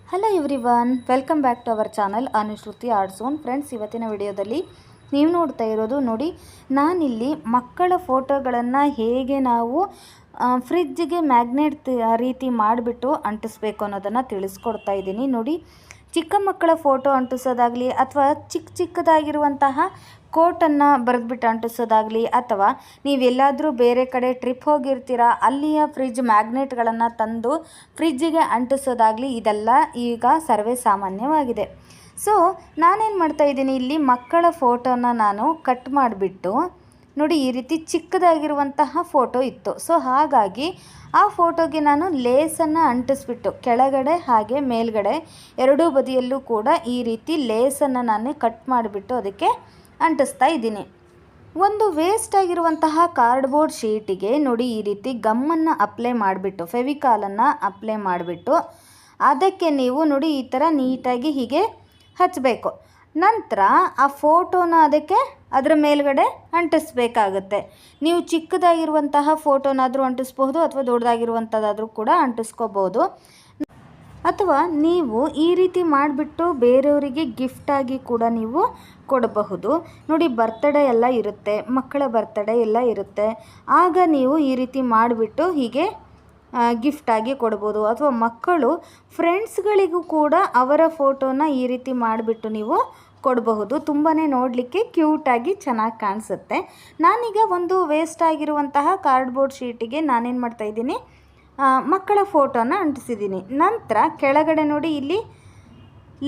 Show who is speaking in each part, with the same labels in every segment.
Speaker 1: Hello everyone, welcome back to our channel Anushruti arts own. Friends, ಇವತ್ತಿನ ವಿಡಿಯೋದಲ್ಲಿ ನೀವು ನೋಡ್ತಾ ಇರೋದು ನೋಡಿ, ನಾನಿಲ್ಲಿ ಮಕ್ಕಳ ಫೋಟೋಗಳನ್ನು ಹೇಗೆ ನಾವು ಫ್ರಿಡ್ಜಿಗೆ ಮ್ಯಾಗ್ನೆಟ್ ರೀತಿ ಮಾಡಿಬಿಟ್ಟು ಅಂಟಿಸ್ಬೇಕು ಅನ್ನೋದನ್ನು ತಿಳಿಸ್ಕೊಡ್ತಾ ಇದ್ದೀನಿ. ನೋಡಿ, ಚಿಕ್ಕ ಮಕ್ಕಳ ಫೋಟೋ ಅಂಟಿಸೋದಾಗಲಿ ಅಥವಾ ಚಿಕ್ಕದಾಗಿರುವಂತಹ ಕೋಟನ್ನು ಬರೆದ್ಬಿಟ್ಟು ಅಂಟಿಸೋದಾಗಲಿ, ಅಥವಾ ನೀವೆಲ್ಲಾದರೂ ಬೇರೆ ಕಡೆ ಟ್ರಿಪ್ ಹೋಗಿರ್ತೀರಾ, ಅಲ್ಲಿಯ ಫ್ರಿಡ್ಜ್ ಮ್ಯಾಗ್ನೆಟ್ಗಳನ್ನು ತಂದು ಫ್ರಿಡ್ಜಿಗೆ ಅಂಟಿಸೋದಾಗಲಿ, ಇದೆಲ್ಲ ಈಗ ಸರ್ವೇ ಸಾಮಾನ್ಯವಾಗಿದೆ. ಸೊ ನಾನೇನು ಮಾಡ್ತಾಯಿದ್ದೀನಿ, ಇಲ್ಲಿ ಮಕ್ಕಳ ಫೋಟೋನ ನಾನು ಕಟ್ ಮಾಡಿಬಿಟ್ಟು ನೋಡಿ, ಈ ರೀತಿ ಚಿಕ್ಕದಾಗಿರುವಂತಹ ಫೋಟೋ ಇತ್ತು. ಸೊ ಹಾಗಾಗಿ ಆ ಫೋಟೋಗೆ ನಾನು ಲೇಸನ್ನು ಅಂಟಿಸ್ಬಿಟ್ಟು ಕೆಳಗಡೆ ಹಾಗೆ ಮೇಲ್ಗಡೆ ಎರಡೂ ಬದಿಯಲ್ಲೂ ಕೂಡ ಈ ರೀತಿ ಲೇಸನ್ನು ನಾನು ಕಟ್ ಮಾಡಿಬಿಟ್ಟು ಅದಕ್ಕೆ ಅಂಟಿಸ್ತಾ ಇದ್ದೀನಿ. ಒಂದು ವೇಸ್ಟ್ ಆಗಿರುವಂತಹ ಕಾರ್ಡ್ಬೋರ್ಡ್ ಶೀಟಿಗೆ ನೋಡಿ, ಈ ರೀತಿ ಗಮ್ಮನ್ನು ಅಪ್ಲೈ ಮಾಡಿಬಿಟ್ಟು, ಫೆವಿಕಾಲನ್ನು ಅಪ್ಲೈ ಮಾಡಿಬಿಟ್ಟು ಅದಕ್ಕೆ ನೀವು ನೋಡಿ ಈ ಥರ ನೀಟಾಗಿ ಹೀಗೆ ಹಚ್ಚಬೇಕು. ನಂತರ ಆ ಫೋಟೋನ ಅದರ ಮೇಲ್ಗಡೆ ಅಂಟಿಸ್ಬೇಕಾಗತ್ತೆ. ನೀವು ಚಿಕ್ಕದಾಗಿರುವಂತಹ ಫೋಟೋನಾದರೂ ಅಂಟಿಸ್ಬಹುದು, ಅಥವಾ ದೊಡ್ಡದಾಗಿರುವಂಥದ್ದಾದರೂ ಕೂಡ ಅಂಟಿಸ್ಕೋಬೋದು. ಅಥವಾ ನೀವು ಈ ರೀತಿ ಮಾಡಿಬಿಟ್ಟು ಬೇರೆಯವರಿಗೆ ಗಿಫ್ಟಾಗಿ ಕೂಡ ನೀವು ಕೊಡಬಹುದು. ನೋಡಿ, ಬರ್ತಡೇ ಎಲ್ಲ ಇರುತ್ತೆ, ಮಕ್ಕಳ ಬರ್ತಡೇ ಎಲ್ಲ ಇರುತ್ತೆ, ಆಗ ನೀವು ಈ ರೀತಿ ಮಾಡಿಬಿಟ್ಟು ಹೀಗೆ ಗಿಫ್ಟಾಗಿ ಕೊಡ್ಬೋದು. ಅಥವಾ ಮಕ್ಕಳು ಫ್ರೆಂಡ್ಸ್ಗಳಿಗೂ ಕೂಡ ಅವರ ಫೋಟೋನ ಈ ರೀತಿ ಮಾಡಿಬಿಟ್ಟು ನೀವು ಕೊಡಬಹುದು. ತುಂಬಾ ನೋಡಲಿಕ್ಕೆ ಕ್ಯೂಟಾಗಿ ಚೆನ್ನಾಗಿ ಕಾಣಿಸುತ್ತೆ. ನಾನೀಗ ಒಂದು ವೇಸ್ಟ್ ಆಗಿರುವಂತಹ ಕಾರ್ಡ್ಬೋರ್ಡ್ ಶೀಟಿಗೆ ನಾನೇನು ಮಾಡ್ತಾಯಿದ್ದೀನಿ, ಮಕ್ಕಳ ಫೋಟೋನ ಅಂಟಿಸಿದ್ದೀನಿ. ನಂತರ ಕೆಳಗಡೆ ನೋಡಿ, ಇಲ್ಲಿ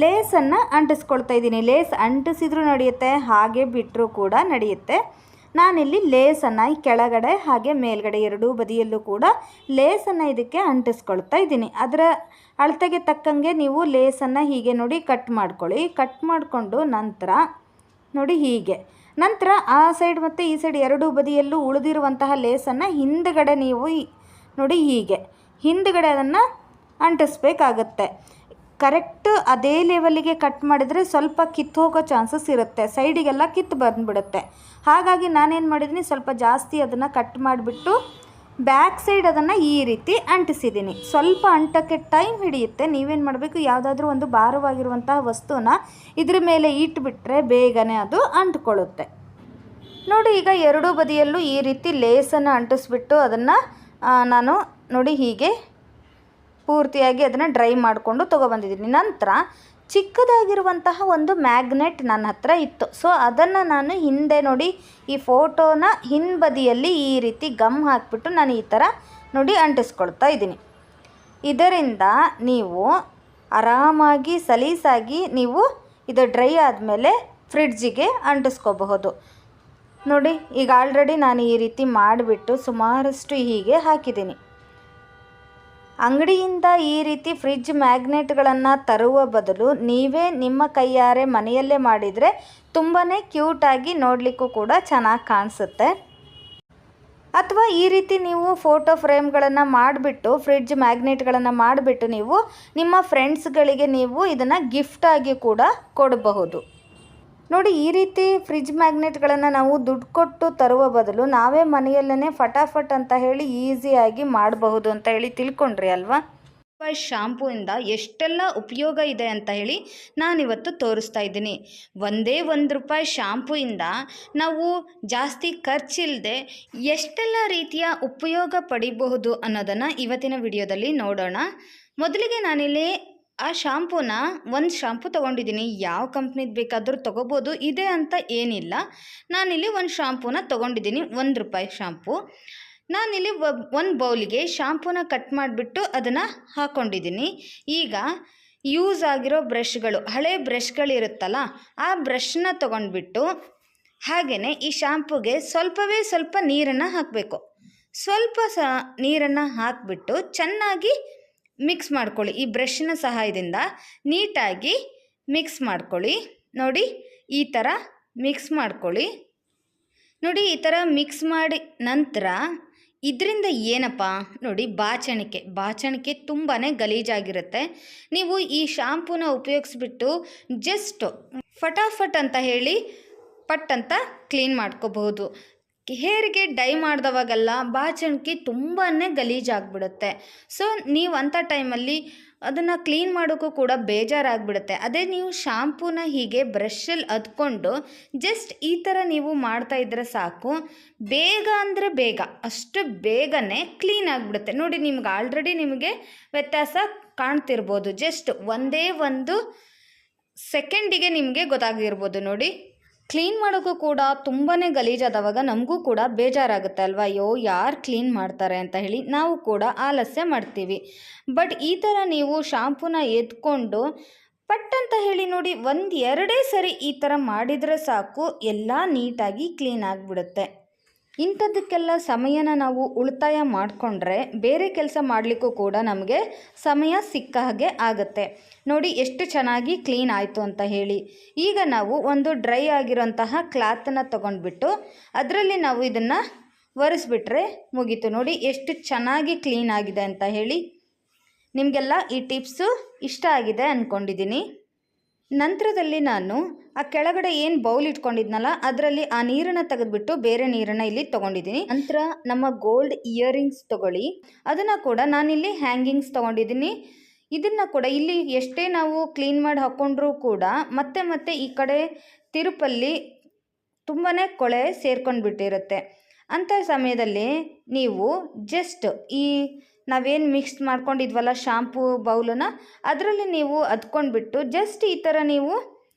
Speaker 1: ಲೇಸನ್ನು ಅಂಟಿಸ್ಕೊಳ್ತಾ ಇದ್ದೀನಿ. ಲೇಸ್ ಅಂಟಿಸಿದ್ರೂ ನಡೆಯುತ್ತೆ, ಹಾಗೆ ಬಿಟ್ಟರೂ ಕೂಡ ನಡೆಯುತ್ತೆ. ನಾನಿಲ್ಲಿ ಲೇಸನ್ನು ಕೆಳಗಡೆ ಹಾಗೆ ಮೇಲ್ಗಡೆ ಎರಡೂ ಬದಿಯಲ್ಲೂ ಕೂಡ ಲೇಸನ್ನು ಇದಕ್ಕೆ ಅಂಟಿಸ್ಕೊಳ್ತಾ ಇದ್ದೀನಿ. ಅದರ ಅಳತೆಗೆ ತಕ್ಕಂಗೆ ನೀವು ಲೇಸನ್ನು ಹೀಗೆ ನೋಡಿ ಕಟ್ ಮಾಡ್ಕೊಳ್ಳಿ. ಕಟ್ ಮಾಡಿಕೊಂಡು ನಂತರ ನೋಡಿ ಹೀಗೆ, ನಂತರ ಆ ಸೈಡ್ ಮತ್ತು ಈ ಸೈಡ್ ಎರಡೂ ಬದಿಯಲ್ಲೂ ಉಳಿದಿರುವಂತಹ ಲೇಸನ್ನು ಹಿಂದುಗಡೆ ನೀವು ನೋಡಿ ಹೀಗೆ ಹಿಂದುಗಡೆ ಅದನ್ನು ಅಂಟಿಸ್ಬೇಕಾಗತ್ತೆ. ಕರೆಕ್ಟ್ ಅದೇ ಲೆವೆಲ್ಲಿಗೆ ಕಟ್ ಮಾಡಿದರೆ ಸ್ವಲ್ಪ ಕಿತ್ತು ಹೋಗೋ ಚಾನ್ಸಸ್ ಇರುತ್ತೆ, ಸೈಡಿಗೆಲ್ಲ ಕಿತ್ತು ಬಂದುಬಿಡುತ್ತೆ. ಹಾಗಾಗಿ ನಾನೇನು ಮಾಡಿದ್ದೀನಿ, ಸ್ವಲ್ಪ ಜಾಸ್ತಿ ಅದನ್ನು ಕಟ್ ಮಾಡಿಬಿಟ್ಟು ಬ್ಯಾಕ್ ಸೈಡ್ ಅದನ್ನು ಈ ರೀತಿ ಅಂಟಿಸಿದ್ದೀನಿ. ಸ್ವಲ್ಪ ಅಂಟಕ್ಕೆ ಟೈಮ್ ಹಿಡಿಯುತ್ತೆ. ನೀವೇನು ಮಾಡಬೇಕು, ಯಾವುದಾದ್ರೂ ಒಂದು ಭಾರವಾಗಿರುವಂತಹ ವಸ್ತುನ ಇದ್ರ ಮೇಲೆ ಇಟ್ಬಿಟ್ರೆ ಬೇಗನೆ ಅದು ಅಂಟ್ಕೊಳ್ಳುತ್ತೆ. ನೋಡಿ, ಈಗ ಎರಡೂ ಬದಿಯಲ್ಲೂ ಈ ರೀತಿ ಲೇಸನ್ನು ಅಂಟಿಸ್ಬಿಟ್ಟು ಅದನ್ನು ನಾನು ನೋಡಿ ಹೀಗೆ ಪೂರ್ತಿಯಾಗಿ ಅದನ್ನು ಡ್ರೈ ಮಾಡಿಕೊಂಡು ತೊಗೊಬಂದಿದ್ದೀನಿ. ನಂತರ ಚಿಕ್ಕದಾಗಿರುವಂತಹ ಒಂದು ಮ್ಯಾಗ್ನೆಟ್ ನನ್ನ ಹತ್ರ ಇತ್ತು. ಸೊ ಅದನ್ನು ನಾನು ಹಿಂದೆ ನೋಡಿ ಈ ಫೋಟೋನ ಹಿಂಬದಿಯಲ್ಲಿ ಈ ರೀತಿ ಗಮ್ ಹಾಕಿಬಿಟ್ಟು ನಾನು ಈ ಥರ ನೋಡಿ ಅಂಟಿಸ್ಕೊಳ್ತಾ ಇದ್ದೀನಿ. ಇದರಿಂದ ನೀವು ಆರಾಮಾಗಿ ಸಲೀಸಾಗಿ ನೀವು ಇದು ಡ್ರೈ ಆದಮೇಲೆ ಫ್ರಿಡ್ಜಿಗೆ ಅಂಟಿಸ್ಕೋಬಹುದು. ನೋಡಿ, ಈಗ ಆಲ್ರೆಡಿ ನಾನು ಈ ರೀತಿ ಮಾಡಿಬಿಟ್ಟು ಸುಮಾರಷ್ಟು ಹೀಗೆ ಹಾಕಿದ್ದೀನಿ. ಅಂಗಡಿಯಿಂದ ಈ ರೀತಿ ಫ್ರಿಡ್ಜ್ ಮ್ಯಾಗ್ನೆಟ್ಗಳನ್ನು ತರುವ ಬದಲು ನೀವೇ ನಿಮ್ಮ ಕೈಯಾರೆ ಮನೆಯಲ್ಲೇ ಮಾಡಿದರೆ ತುಂಬಾ ಕ್ಯೂಟಾಗಿ ನೋಡಲಿಕ್ಕೂ ಕೂಡ ಚೆನ್ನಾಗಿ ಕಾಣಿಸುತ್ತೆ. ಅಥವಾ ಈ ರೀತಿ ನೀವು ಫೋಟೋ ಫ್ರೇಮ್ಗಳನ್ನು ಮಾಡಿಬಿಟ್ಟು ಫ್ರಿಡ್ಜ್ ಮ್ಯಾಗ್ನೆಟ್ಗಳನ್ನು ಮಾಡಿಬಿಟ್ಟು ನೀವು ನಿಮ್ಮ ಫ್ರೆಂಡ್ಸ್ಗಳಿಗೆ ನೀವು ಇದನ್ನು ಗಿಫ್ಟಾಗಿ ಕೂಡ ಕೊಡಬಹುದು. ನೋಡಿ, ಈ ರೀತಿ ಫ್ರಿಡ್ಜ್ ಮ್ಯಾಗ್ನೆಟ್ಗಳನ್ನು ನಾವು ದುಡ್ಡು ಕೊಟ್ಟು ತರುವ ಬದಲು ನಾವೇ ಮನೆಯಲ್ಲೇ ಫಟಾಫಟ್ ಅಂತ ಹೇಳಿ ಈಸಿಯಾಗಿ ಮಾಡಬಹುದು ಅಂತ ಹೇಳಿ ತಿಳ್ಕೊಂಡ್ರಿ ಅಲ್ವಾ? ಶಾಂಪೂಯಿಂದ ಎಷ್ಟೆಲ್ಲ ಉಪಯೋಗ ಇದೆ ಅಂತ ಹೇಳಿ ನಾನಿವತ್ತು ತೋರಿಸ್ತಾ ಇದ್ದೀನಿ. ಒಂದೇ ₹1 ಶಾಂಪೂಯಿಂದ ನಾವು ಜಾಸ್ತಿ ಖರ್ಚಿಲ್ಲದೆ ಎಷ್ಟೆಲ್ಲ ರೀತಿಯ ಉಪಯೋಗ ಪಡಿಬಹುದು ಅನ್ನೋದನ್ನು ಇವತ್ತಿನ ವಿಡಿಯೋದಲ್ಲಿ ನೋಡೋಣ. ಮೊದಲಿಗೆ ನಾನಿಲ್ಲಿ ಆ ಶಾಂಪೂನ ಒಂದು ಶಾಂಪೂ ತೊಗೊಂಡಿದ್ದೀನಿ. ಯಾವ ಕಂಪ್ನಿದು ಬೇಕಾದರೂ ತೊಗೋಬೋದು, ಇದೆ ಅಂತ ಏನಿಲ್ಲ. ನಾನಿಲ್ಲಿ ಒಂದು ಶಾಂಪೂನ ತೊಗೊಂಡಿದ್ದೀನಿ, ₹1 ಶಾಂಪೂ. ನಾನಿಲ್ಲಿ ಒಂದು ಬೌಲಿಗೆ ಶಾಂಪೂನ ಕಟ್ ಮಾಡಿಬಿಟ್ಟು ಅದನ್ನು ಹಾಕ್ಕೊಂಡಿದ್ದೀನಿ. ಈಗ ಯೂಸ್ ಆಗಿರೋ ಬ್ರಷ್ಗಳು, ಹಳೆ ಬ್ರಷ್ಗಳಿರುತ್ತಲ್ಲ, ಆ ಬ್ರಷ್ನ ತೊಗೊಂಡ್ಬಿಟ್ಟು ಹಾಗೆಯೇ ಈ ಶಾಂಪೂಗೆ ಸ್ವಲ್ಪವೇ ಸ್ವಲ್ಪ ನೀರನ್ನು ಹಾಕಬೇಕು. ಸ್ವಲ್ಪ ನೀರನ್ನು ಹಾಕಿಬಿಟ್ಟು ಚೆನ್ನಾಗಿ ಮಿಕ್ಸ್ ಮಾಡ್ಕೊಳ್ಳಿ. ಈ ಬ್ರಷ್ನ ಸಹಾಯದಿಂದ ನೀಟಾಗಿ ಮಿಕ್ಸ್ ಮಾಡ್ಕೊಳ್ಳಿ. ನೋಡಿ, ಈ ಥರ ಮಿಕ್ಸ್ ಮಾಡ್ಕೊಳ್ಳಿ. ನೋಡಿ, ಈ ಥರ ಮಿಕ್ಸ್ ಮಾಡಿ ನಂತರ ಇದರಿಂದ ಏನಪ್ಪ ನೋಡಿ, ಬಾಚಣಿಕೆ ತುಂಬಾ ಗಲೀಜಾಗಿರುತ್ತೆ. ನೀವು ಈ ಶಾಂಪೂನ ಉಪಯೋಗಿಸ್ಬಿಟ್ಟು ಜಸ್ಟ್ ಫಟಾಫಟ್ ಅಂತ ಹೇಳಿ ಪಟ್ ಅಂತ ಕ್ಲೀನ್ ಮಾಡ್ಕೋಬಹುದು. ಹೇರಿಗೆ ಡೈ ಮಾಡಿದವಾಗೆಲ್ಲ ಬಾಚಣಿಕೆ ತುಂಬಾ ಗಲೀಜಾಗಿಬಿಡುತ್ತೆ. ಸೊ ನೀವು ಅಂಥ ಟೈಮಲ್ಲಿ ಅದನ್ನು ಕ್ಲೀನ್ ಮಾಡೋಕ್ಕೂ ಕೂಡ ಬೇಜಾರಾಗ್ಬಿಡುತ್ತೆ. ಅದೇ ನೀವು ಶಾಂಪೂನ ಹೀಗೆ ಬ್ರಷಲ್ಲಿ ಅದ್ಕೊಂಡು ಜಸ್ಟ್ ಈ ಥರ ನೀವು ಮಾಡ್ತಾ ಇದ್ದರೆ ಸಾಕು, ಬೇಗ ಅಂದರೆ ಬೇಗ, ಅಷ್ಟು ಬೇಗನೆ ಕ್ಲೀನ್ ಆಗಿಬಿಡುತ್ತೆ. ನೋಡಿ, ನಿಮ್ಗೆ ಆಲ್ರೆಡಿ ನಿಮಗೆ ವ್ಯತ್ಯಾಸ ಕಾಣ್ತಿರ್ಬೋದು. ಜಸ್ಟ್ ಒಂದೇ ಒಂದು ಸೆಕೆಂಡಿಗೆ ನಿಮಗೆ ಗೊತ್ತಾಗಿರ್ಬೋದು. ನೋಡಿ, ಕ್ಲೀನ್ ಮಾಡೋಕ್ಕೂ ಕೂಡ ತುಂಬಾ ಗಲೀಜಾದವಾಗ ನಮಗೂ ಕೂಡ ಬೇಜಾರಾಗುತ್ತೆ ಅಲ್ವಾ? ಅಯ್ಯೋ, ಯಾರು ಕ್ಲೀನ್ ಮಾಡ್ತಾರೆ ಅಂತ ಹೇಳಿ ನಾವು ಕೂಡ ಆಲಸ್ಯ ಮಾಡ್ತೀವಿ. ಬಟ್ ಈ ಥರ ನೀವು ಶಾಂಪೂನ ಎತ್ಕೊಂಡು ಪಟ್ ಅಂತ ಹೇಳಿ ನೋಡಿ, ಎರಡೇ ಸರಿ ಈ ಥರ ಮಾಡಿದರೆ ಸಾಕು, ಎಲ್ಲ ನೀಟಾಗಿ ಕ್ಲೀನ್ ಆಗಿಬಿಡುತ್ತೆ. ಇಂಥದ್ದಕ್ಕೆಲ್ಲ ಸಮಯನ ನಾವು ಉಳಿತಾಯ ಮಾಡಿಕೊಂಡ್ರೆ ಬೇರೆ ಕೆಲಸ ಮಾಡಲಿಕ್ಕೂ ಕೂಡ ನಮಗೆ ಸಮಯ ಸಿಕ್ಕ ಹಾಗೆ ಆಗುತ್ತೆ. ನೋಡಿ ಎಷ್ಟು ಚೆನ್ನಾಗಿ ಕ್ಲೀನ್ ಆಯಿತು ಅಂತ ಹೇಳಿ. ಈಗ ನಾವು ಒಂದು ಡ್ರೈ ಆಗಿರೋಂತಹ ಕ್ಲಾತನ್ನು ತೊಗೊಂಡ್ಬಿಟ್ಟು ಅದರಲ್ಲಿ ನಾವು ಇದನ್ನು ಒರೆಸ್ಬಿಟ್ರೆ ಮುಗೀತು. ನೋಡಿ ಎಷ್ಟು ಚೆನ್ನಾಗಿ ಕ್ಲೀನ್ ಆಗಿದೆ ಅಂತ ಹೇಳಿ. ನಿಮಗೆಲ್ಲ ಈ ಟಿಪ್ಸು ಇಷ್ಟ ಆಗಿದೆ ಅಂದ್ಕೊಂಡಿದ್ದೀನಿ. ನಂತರದಲ್ಲಿ ನಾನು ಆ ಕೆಳಗಡೆ ಏನು ಬೌಲ್ ಇಟ್ಕೊಂಡಿದ್ನಲ್ಲ ಅದರಲ್ಲಿ ಆ ನೀರನ್ನು ತೆಗೆದುಬಿಟ್ಟು ಬೇರೆ ನೀರನ್ನು ಇಲ್ಲಿ ತೊಗೊಂಡಿದ್ದೀನಿ. ನಂತರ ನಮ್ಮ ಗೋಲ್ಡ್ ಇಯರಿಂಗ್ಸ್ ತೊಗೊಳ್ಳಿ, ಅದನ್ನು ಕೂಡ ನಾನಿಲ್ಲಿ ಹ್ಯಾಂಗಿಂಗ್ಸ್ ತೊಗೊಂಡಿದ್ದೀನಿ. ಇದನ್ನು ಕೂಡ ಇಲ್ಲಿ ಎಷ್ಟೇ ನಾವು ಕ್ಲೀನ್ ಮಾಡಿ ಹಾಕ್ಕೊಂಡ್ರೂ ಕೂಡ ಮತ್ತೆ ಮತ್ತೆ ಈ ಕಡೆ ತಿರುಪಲ್ಲಿ ತುಂಬಾ ಕೊಳೆ ಸೇರ್ಕೊಂಡು ಬಿಟ್ಟಿರುತ್ತೆ. ಅಂಥ ಸಮಯದಲ್ಲಿ ನೀವು ಜಸ್ಟ್ ಈ ನಾವೇನು ಮಿಕ್ಸ್ ಮಾಡ್ಕೊಂಡಿದ್ವಲ್ಲ ಶಾಂಪೂ ಬೌಲನ್ನ, ಅದರಲ್ಲಿ ನೀವು ಅದ್ಕೊಂಡ್ಬಿಟ್ಟು ಜಸ್ಟ್ ಈ ಥರ ನೀವು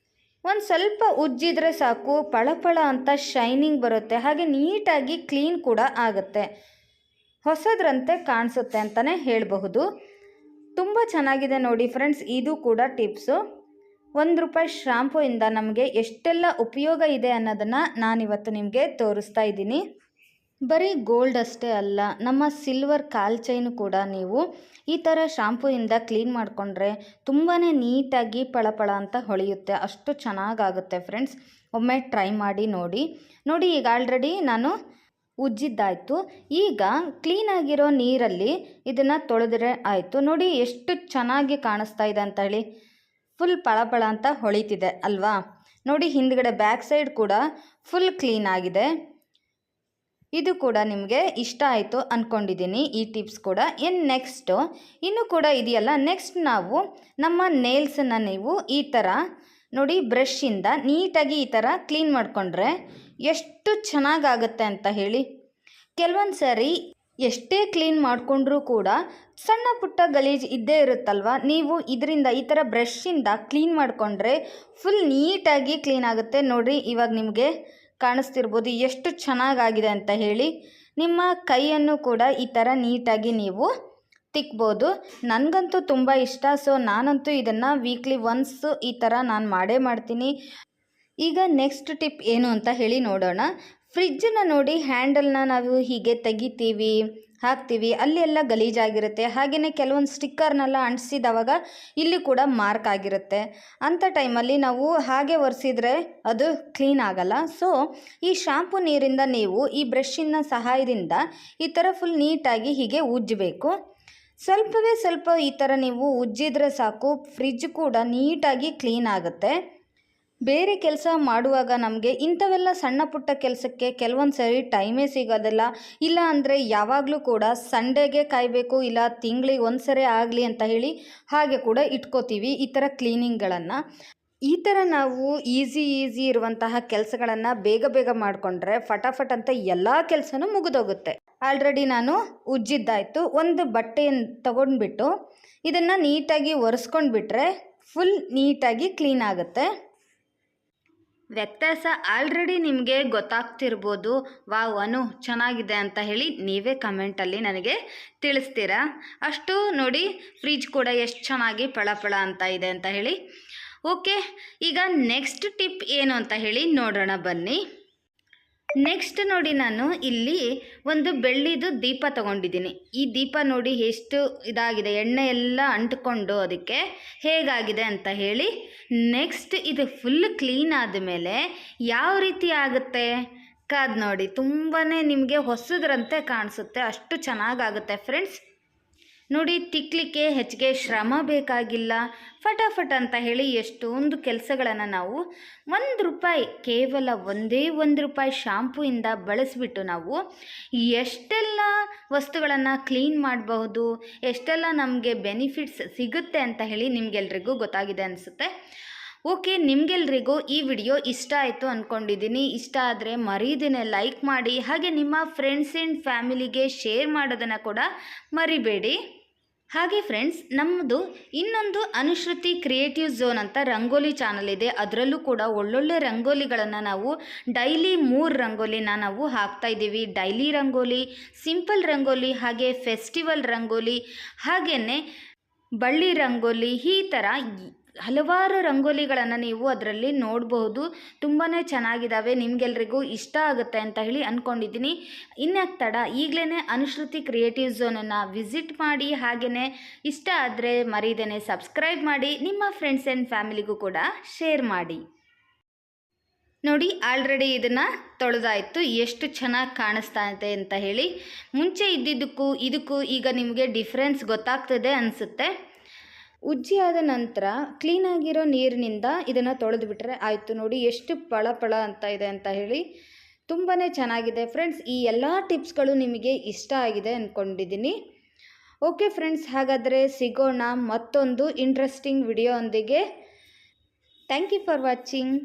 Speaker 1: ಒಂದು ಸ್ವಲ್ಪ ಉಜ್ಜಿದ್ರೆ ಸಾಕು, ಪಳಪಳ ಅಂತ ಶೈನಿಂಗ್ ಬರುತ್ತೆ. ಹಾಗೆ ನೀಟಾಗಿ ಕ್ಲೀನ್ ಕೂಡ ಆಗುತ್ತೆ, ಹೊಸದ್ರಂತೆ ಕಾಣಿಸುತ್ತೆ ಅಂತಲೇ ಹೇಳಬಹುದು. ತುಂಬ ಚೆನ್ನಾಗಿದೆ ನೋಡಿ ಫ್ರೆಂಡ್ಸ್. ಇದು ಕೂಡ ಟಿಪ್ಸು. ₹1 ಶಾಂಪೂಯಿಂದ ನಮಗೆ ಎಷ್ಟೆಲ್ಲ ಉಪಯೋಗ ಇದೆ ಅನ್ನೋದನ್ನು ನಾನಿವತ್ತು ನಿಮಗೆ ತೋರಿಸ್ತಾ ಇದ್ದೀನಿ. ಬರೀ ಗೋಲ್ಡ್ ಅಷ್ಟೇ ಅಲ್ಲ, ನಮ್ಮ ಸಿಲ್ವರ್ ಕಾಲ್ ಚೈನು ಕೂಡ ನೀವು ಈ ಥರ ಶಾಂಪೂಯಿಂದ ಕ್ಲೀನ್ ಮಾಡಿಕೊಂಡ್ರೆ ತುಂಬಾ ನೀಟಾಗಿ ಪಳಪಳ ಅಂತ ಹೊಳೆಯುತ್ತೆ. ಅಷ್ಟು ಚೆನ್ನಾಗಾಗುತ್ತೆ ಫ್ರೆಂಡ್ಸ್. ಒಮ್ಮೆ ಟ್ರೈ ಮಾಡಿ ನೋಡಿ. ಈಗ ಆಲ್ರೆಡಿ ನಾನು ಉಜ್ಜಿದ್ದಾಯಿತು. ಈಗ ಕ್ಲೀನಾಗಿರೋ ನೀರಲ್ಲಿ ಇದನ್ನು ತೊಳೆದ್ರೆ ಆಯಿತು. ನೋಡಿ ಎಷ್ಟು ಚೆನ್ನಾಗಿ ಕಾಣಿಸ್ತಾ ಇದೆ ಅಂತ ಹೇಳಿ, ಫುಲ್ ಪಳಪಳ ಅಂತ ಹೊಳಿತಿದೆ ಅಲ್ವಾ? ನೋಡಿ, ಹಿಂದ್ಗಡೆ ಬ್ಯಾಕ್ ಸೈಡ್ ಕೂಡ ಫುಲ್ ಕ್ಲೀನ್ ಆಗಿದೆ. ಇದು ಕೂಡ ನಿಮಗೆ ಇಷ್ಟ ಆಯಿತು ಅಂದ್ಕೊಂಡಿದ್ದೀನಿ, ಈ ಟಿಪ್ಸ್ ಕೂಡ. ನೆಕ್ಸ್ಟು ಇನ್ನೂ ಕೂಡ ಇದೆಯಲ್ಲ, ನೆಕ್ಸ್ಟ್ ನಾವು ನಮ್ಮ ನೇಲ್ಸನ್ನು ನೀವು ಈ ಥರ ನೋಡಿ ಬ್ರಷಿಂದ ನೀಟಾಗಿ ಈ ಥರ ಕ್ಲೀನ್ ಮಾಡಿಕೊಂಡ್ರೆ ಎಷ್ಟು ಚೆನ್ನಾಗಾಗುತ್ತೆ ಅಂತ ಹೇಳಿ. ಕೆಲವೊಂದು ಸರಿ ಎಷ್ಟೇ ಕ್ಲೀನ್ ಮಾಡಿಕೊಂಡ್ರೂ ಕೂಡ ಸಣ್ಣ ಪುಟ್ಟ ಗಲೀಜು ಇದ್ದೇ ಇರುತ್ತಲ್ವ, ನೀವು ಇದರಿಂದ ಈ ಥರ ಬ್ರಷಿಂದ ಕ್ಲೀನ್ ಮಾಡಿಕೊಂಡ್ರೆ ಫುಲ್ ನೀಟಾಗಿ ಕ್ಲೀನ್ ಆಗುತ್ತೆ. ನೋಡಿ, ಇವಾಗ ನಿಮಗೆ ಕಾಣಿಸ್ತಿರ್ಬೋದು ಎಷ್ಟು ಚೆನ್ನಾಗಾಗಿದೆ ಅಂತ ಹೇಳಿ. ನಿಮ್ಮ ಕೈಯನ್ನು ಕೂಡ ಈ ಥರ ನೀಟಾಗಿ ನೀವು ತಿಕ್ಬೋದು. ನನಗಂತೂ ತುಂಬ ಇಷ್ಟ. ಸೊ ನಾನಂತೂ ಇದನ್ನು ವೀಕ್ಲಿ ಒನ್ಸ್ ಈ ಥರ ನಾನು ಮಾಡೇ ಮಾಡ್ತೀನಿ. ಈಗ ನೆಕ್ಸ್ಟ್ ಟಿಪ್ ಏನು ಅಂತ ಹೇಳಿ ನೋಡೋಣ. ಫ್ರಿಜ್ಜನ್ನು ನೋಡಿ, ಹ್ಯಾಂಡಲ್ನ ನಾವು ಹೀಗೆ ತೆಗಿತೀವಿ, ಹಾಕ್ತೀವಿ, ಅಲ್ಲಿ ಎಲ್ಲ ಗಲೀಜಾಗಿರುತ್ತೆ. ಹಾಗೆಯೇ ಕೆಲವೊಂದು ಸ್ಟಿಕ್ಕರ್ನೆಲ್ಲ ಅಂಟಿಸಿದವಾಗ ಇಲ್ಲಿ ಕೂಡ ಮಾರ್ಕ್ ಆಗಿರುತ್ತೆ. ಅಂಥ ಟೈಮಲ್ಲಿ ನಾವು ಹಾಗೆ ಒರೆಸಿದ್ರೆ ಅದು ಕ್ಲೀನ್ ಆಗಲ್ಲ. ಸೊ ಈ ಶಾಂಪೂ ನೀರಿಂದ ನೀವು ಈ ಬ್ರಷಿನ ಸಹಾಯದಿಂದ ಈ ಥರ ಫುಲ್ ನೀಟಾಗಿ ಹೀಗೆ ಉಜ್ಜಬೇಕು. ಸ್ವಲ್ಪವೇ ಸ್ವಲ್ಪ ಈ ಥರ ನೀವು ಉಜ್ಜಿದ್ರೆ ಸಾಕು, ಫ್ರಿಜ್ ಕೂಡ ನೀಟಾಗಿ ಕ್ಲೀನ್ ಆಗುತ್ತೆ. ಬೇರೆ ಕೆಲಸ ಮಾಡುವಾಗ ನಮಗೆ ಇಂಥವೆಲ್ಲ ಸಣ್ಣ ಪುಟ್ಟ ಕೆಲಸಕ್ಕೆ ಕೆಲವೊಂದು ಸರಿ ಟೈಮೇ ಸಿಗೋದಿಲ್ಲ. ಇಲ್ಲ ಅಂದರೆ ಯಾವಾಗಲೂ ಕೂಡ ಸಂಡೇಗೆ ಕಾಯಬೇಕು, ಇಲ್ಲ ತಿಂಗಳಿಗೆ ಒಂದು ಸರಿ ಆಗಲಿ ಅಂತ ಹೇಳಿ ಹಾಗೆ ಕೂಡ ಇಟ್ಕೋತೀವಿ ಈ ಥರ ಕ್ಲೀನಿಂಗ್ಗಳನ್ನು. ಈ ಥರ ನಾವು ಈಸಿ ಇರುವಂತಹ ಕೆಲಸಗಳನ್ನು ಬೇಗ ಮಾಡಿಕೊಂಡ್ರೆ ಫಟಾಫಟ್ ಅಂತ ಎಲ್ಲ ಕೆಲಸನೂ ಮುಗಿದೋಗುತ್ತೆ. ಆಲ್ರೆಡಿ ನಾನು ಉಜ್ಜಿದ್ದಾಯಿತು. ಒಂದು ಬಟ್ಟೆಯನ್ನು ತಗೊಂಡ್ಬಿಟ್ಟು ಇದನ್ನು ನೀಟಾಗಿ ಒರೆಸ್ಕೊಂಡ್ಬಿಟ್ರೆ ಫುಲ್ ನೀಟಾಗಿ ಕ್ಲೀನ್ ಆಗುತ್ತೆ. ವ್ಯತ್ಯಾಸ ಆಲ್ರೆಡಿ ನಿಮಗೆ ಗೊತ್ತಾಗ್ತಿರ್ಬೋದು. ವಾವ್ ಅನು ಚೆನ್ನಾಗಿದೆ ಅಂತ ಹೇಳಿ ನೀವೇ ಕಮೆಂಟಲ್ಲಿ ನನಗೆ ತಿಳಿಸ್ತೀರಾ. ಅಷ್ಟು ನೋಡಿ, ಫ್ರಿಜ್ ಕೂಡ ಎಷ್ಟು ಚೆನ್ನಾಗಿ ಪಳಪಳ ಅಂತ ಇದೆ ಅಂತ ಹೇಳಿ. ಓಕೆ, ಈಗ ನೆಕ್ಸ್ಟ್ ಟಿಪ್ ಏನು ಅಂತ ಹೇಳಿ ನೋಡೋಣ ಬನ್ನಿ. ನೆಕ್ಸ್ಟ್ ನೋಡಿ, ನಾನು ಇಲ್ಲಿ ಒಂದು ಬೆಳ್ಳಿದು ದೀಪ ತಗೊಂಡಿದ್ದೀನಿ. ಈ ದೀಪ ನೋಡಿ ಎಷ್ಟು ಇದಾಗಿದೆ, ಎಣ್ಣೆ ಎಲ್ಲ ಅಂಟ್ಕೊಂಡು ಅದಕ್ಕೆ ಹೇಗಾಗಿದೆ ಅಂತ ಹೇಳಿ. ನೆಕ್ಸ್ಟ್ ಇದು ಫುಲ್ ಕ್ಲೀನ್ ಆದಮೇಲೆ ಯಾವ ರೀತಿ ಆಗುತ್ತೆ ಕಾದು ನೋಡಿ, ತುಂಬಾ ನಿಮಗೆ ಹೊಸದ್ರಂತೆ ಕಾಣಿಸುತ್ತೆ, ಅಷ್ಟು ಚೆನ್ನಾಗಾಗುತ್ತೆ ಫ್ರೆಂಡ್ಸ್. ನೋಡಿ, ತಿಕ್ಕಲಿಕ್ಕೆ ಹೆಚ್ಚಿಗೆ ಶ್ರಮ ಬೇಕಾಗಿಲ್ಲ. ಫಟಾಫಟ್ ಅಂತ ಹೇಳಿ ಎಷ್ಟೊಂದು ಕೆಲಸಗಳನ್ನು ನಾವು ₹1, ಕೇವಲ ಒಂದೇ ₹1 ಶಾಂಪೂಯಿಂದ ಬಳಸಿಬಿಟ್ಟು ನಾವು ಎಷ್ಟೆಲ್ಲ ವಸ್ತುಗಳನ್ನು ಕ್ಲೀನ್ ಮಾಡಬಹುದು, ಎಷ್ಟೆಲ್ಲ ನಮಗೆ ಬೆನಿಫಿಟ್ಸ್ ಸಿಗುತ್ತೆ ಅಂತ ಹೇಳಿ ನಿಮಗೆಲ್ರಿಗೂ ಗೊತ್ತಾಗಿದೆ ಅನಿಸುತ್ತೆ. ಓಕೆ, ನಿಮಗೆಲ್ರಿಗೂ ಈ ವಿಡಿಯೋ ಇಷ್ಟ ಆಯಿತು ಅಂದ್ಕೊಂಡಿದ್ದೀನಿ. ಇಷ್ಟ ಆದರೆ ಮರೀದೇನೆ ಲೈಕ್ ಮಾಡಿ, ಹಾಗೆ ನಿಮ್ಮ ಫ್ರೆಂಡ್ಸ್ ಆ್ಯಂಡ್ ಫ್ಯಾಮಿಲಿಗೆ ಶೇರ್ ಮಾಡೋದನ್ನು ಕೂಡ ಮರಿಬೇಡಿ. ಹಾಗೆ ಫ್ರೆಂಡ್ಸ್, ನಮ್ಮದು ಇನ್ನೊಂದು ಅನುಶ್ರುತಿ ಕ್ರಿಯೇಟಿವ್ ಝೋನ್ ಅಂತ ರಂಗೋಲಿ ಚಾನಲ್ ಇದೆ. ಅದರಲ್ಲೂ ಕೂಡ ಒಳ್ಳೊಳ್ಳೆ ರಂಗೋಲಿಗಳನ್ನು ನಾವು ಡೈಲಿ 3 ರಂಗೋಲಿನ ನಾವು ಹಾಕ್ತಾಯಿದ್ದೀವಿ. ಡೈಲಿ ರಂಗೋಲಿ, ಸಿಂಪಲ್ ರಂಗೋಲಿ, ಹಾಗೆ ಫೆಸ್ಟಿವಲ್ ರಂಗೋಲಿ, ಹಾಗೆಯೇ ಬಳ್ಳಿ ರಂಗೋಲಿ, ಈ ಥರ ಹಲವಾರು ರಂಗೋಲಿಗಳನ್ನು ನೀವು ಅದರಲ್ಲಿ ನೋಡಬಹುದು. ತುಂಬಾ ಚೆನ್ನಾಗಿದ್ದಾವೆ, ನಿಮಗೆಲ್ರಿಗೂ ಇಷ್ಟ ಆಗುತ್ತೆ ಅಂತ ಹೇಳಿ ಅಂದ್ಕೊಂಡಿದ್ದೀನಿ. ಇನ್ಯಾಕೆ ತಡ, ಈಗಲೇ ಅನುಶ್ರುತಿ ಕ್ರಿಯೇಟಿವ್ ಝೋನನ್ನು ವಿಸಿಟ್ ಮಾಡಿ. ಹಾಗೆಯೇ ಇಷ್ಟ ಆದರೆ ಮರೀದೇನೆ ಸಬ್ಸ್ಕ್ರೈಬ್ ಮಾಡಿ, ನಿಮ್ಮ ಫ್ರೆಂಡ್ಸ್ ಆ್ಯಂಡ್ ಫ್ಯಾಮಿಲಿಗೂ ಕೂಡ ಶೇರ್ ಮಾಡಿ. ನೋಡಿ, ಆಲ್ರೆಡಿ ಇದನ್ನು ತೊಳೆದಾಯಿತು. ಎಷ್ಟು ಚೆನ್ನಾಗಿ ಕಾಣಿಸ್ತಾ ಇದೆ ಅಂತ ಹೇಳಿ. ಮುಂಚೆ ಇದ್ದಿದ್ದಕ್ಕೂ ಇದಕ್ಕೂ ಈಗ ನಿಮಗೆ ಡಿಫ್ರೆನ್ಸ್ ಗೊತ್ತಾಗ್ತದೆ ಅನಿಸುತ್ತೆ. ಉಜ್ಜಿ ಆದ ನಂತರ ಕ್ಲೀನಾಗಿರೋ ನೀರಿನಿಂದ ಇದನ್ನು ತೊಳೆದುಬಿಟ್ರೆ ಆಯಿತು. ನೋಡಿ ಎಷ್ಟು ಪಳ ಅಂತ ಇದೆ ಅಂತ ಹೇಳಿ. ತುಂಬಾ ಚೆನ್ನಾಗಿದೆ ಫ್ರೆಂಡ್ಸ್. ಈ ಎಲ್ಲ ಟಿಪ್ಸ್ಗಳು ನಿಮಗೆ ಇಷ್ಟ ಆಗಿದೆ ಅಂದ್ಕೊಂಡಿದ್ದೀನಿ. ಓಕೆ ಫ್ರೆಂಡ್ಸ್, ಹಾಗಾದರೆ ಸಿಗೋಣ ಮತ್ತೊಂದು ಇಂಟ್ರೆಸ್ಟಿಂಗ್ ವಿಡಿಯೋ ಒಂದಿಗೆ. Thank you for watching.